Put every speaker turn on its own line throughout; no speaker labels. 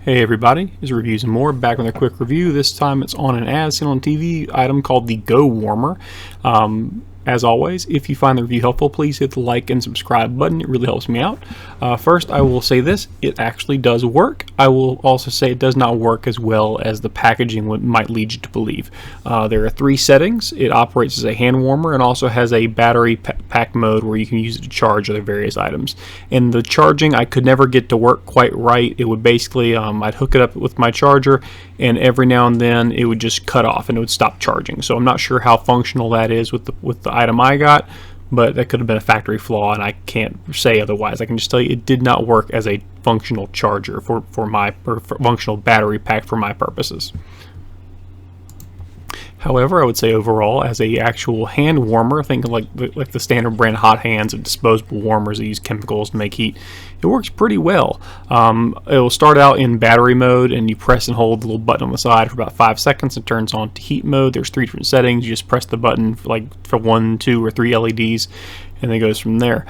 Hey everybody, it's Reviews and More, back with a quick review. This time it's on an ad seen on TV item called the Go Warmer. As always, if you find the review helpful, please hit the like and subscribe button. It really helps me out. First, I will say this, it actually does work. I will also say it does not work as well as the packaging might lead you to believe. There are 3 settings. It operates as a hand warmer and also has a battery pack mode where you can use it to charge other various items. And the charging, I could never get to work quite right. It would basically, I'd hook it up with my charger, and every now and then it would just cut off and it would stop charging. So I'm not sure how functional that is with the item I got, but that could have been a factory flaw, and I can't say otherwise. I can just tell you it did not work as a functional charger for functional battery pack for my purposes. However, I would say overall, as a actual hand warmer, think like the standard brand Hot Hands of disposable warmers that use chemicals to make heat, it works pretty well. It will start out in battery mode, and you press and hold the little button on the side for about 5 seconds. It turns on to heat mode. There's 3 different settings. You just press the button for 1, 2, or 3 LEDs, and it goes from there.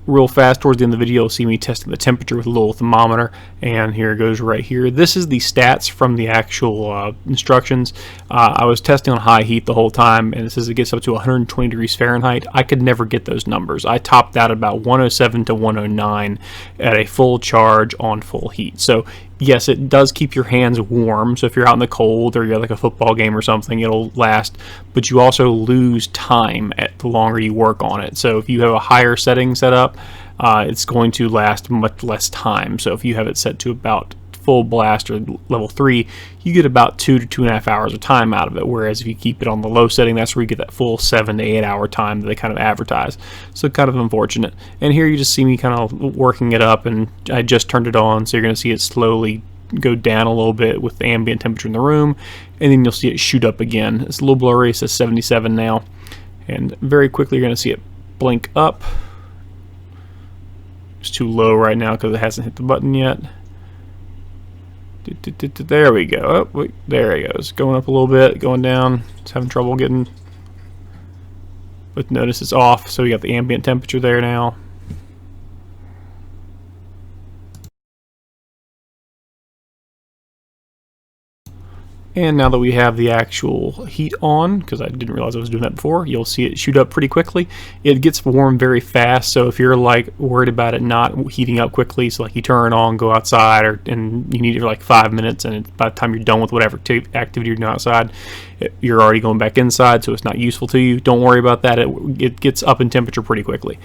Real fast towards the end of the video, you'll see me testing the temperature with a little thermometer, and here it goes right here. This is the stats from the actual instructions. I was testing on high heat the whole time, and it says it gets up to 120 degrees Fahrenheit. I could never get those numbers. I topped out about 107 to 109 at a full charge on full heat. So yes, it does keep your hands warm, so if you're out in the cold or you're at like a football game or something, it'll last, but you also lose time the longer you work on it. So if you have a higher setting set up, it's going to last much less time. So if you have it set to about full blast or level 3, you get about 2 to 2.5 hours of time out of it, whereas if you keep it on the low setting, that's where you get that full 7 to 8 hour time that they kind of advertise. So kind of unfortunate. And here you just see me kind of working it up, and I just turned it on, so you're going to see it slowly go down a little bit with the ambient temperature in the room, and then you'll see it shoot up again. It's a little blurry. It says 77 now, and very quickly you're going to see it blink up. It's too low right now because it hasn't hit the button yet. There we go. Oh, wait, there it goes. Going up a little bit, going down. It's having trouble getting. But notice it's off, so we got the ambient temperature there now. And now that we have the actual heat on, because I didn't realize I was doing that before, you'll see it shoot up pretty quickly. It gets warm very fast, so if you're like worried about it not heating up quickly, so like you turn it on, go outside, and you need it for like 5 minutes, and by the time you're done with whatever activity you're doing outside, you're already going back inside, so it's not useful to you. Don't worry about that. It gets up in temperature pretty quickly.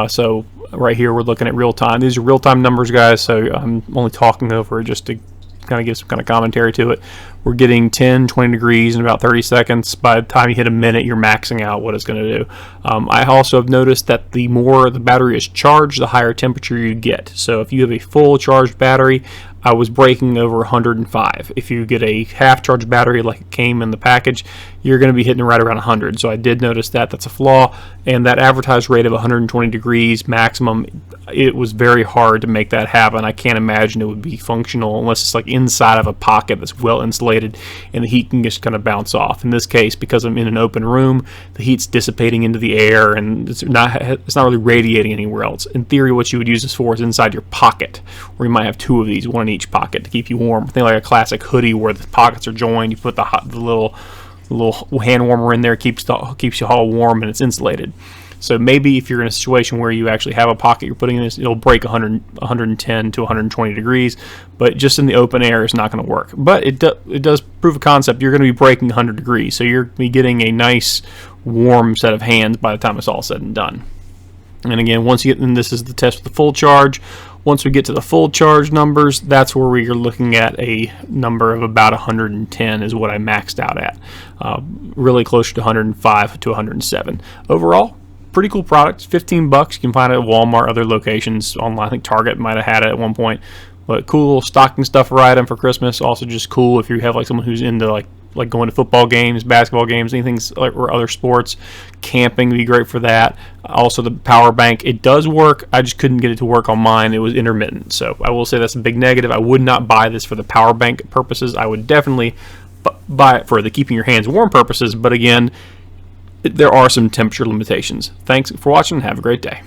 So right here we're looking at real time. These are real time numbers, guys, so I'm only talking over just to kind of give some kind of commentary to it. We're getting 10-20 degrees in about 30 seconds. By the time you hit a minute, you're maxing out what it's going to do. I also have noticed that the more the battery is charged, the higher temperature you get. So if you have a full charged battery, I was breaking over 105. If you get a half charged battery like it came in the package, you're going to be hitting right around 100. So I did notice that. That's a flaw. And that advertised rate of 120 degrees maximum, it was very hard to make that happen. I can't imagine it would be functional unless it's like inside of a pocket that's well insulated and the heat can just kind of bounce off. In this case, because I'm in an open room, the heat's dissipating into the air and it's not really radiating anywhere else. In theory, what you would use this for is inside your pocket, where you might have 2 of these, one in each pocket to keep you warm. Think like a classic hoodie where the pockets are joined. You put the little hand warmer in there, keeps you all warm, and it's insulated. So maybe if you're in a situation where you actually have a pocket you're putting in this, it'll break 110 to 120 degrees, but just in the open air it's not going to work. But it does prove a concept. You're going to be breaking 100 degrees, so you're going to be getting a nice warm set of hands by the time it's all said and done. And again, once you get, and this is the test with the full charge. Once we get to the full charge numbers, that's where we are looking at a number of about 110 is what I maxed out at. Really closer to 105 to 107. Overall, pretty cool product. 15 bucks. You can find it at Walmart, other locations online. I think Target might have had it at one point. But cool little stocking stuffer item for Christmas. Also just cool if you have like someone who's into like going to football games, basketball games, anything or other sports. Camping would be great for that. Also the power bank, it does work. I just couldn't get it to work on mine. It was intermittent. So I will say that's a big negative. I would not buy this for the power bank purposes. I would definitely buy it for the keeping your hands warm purposes. But again, there are some temperature limitations. Thanks for watching. Have a great day.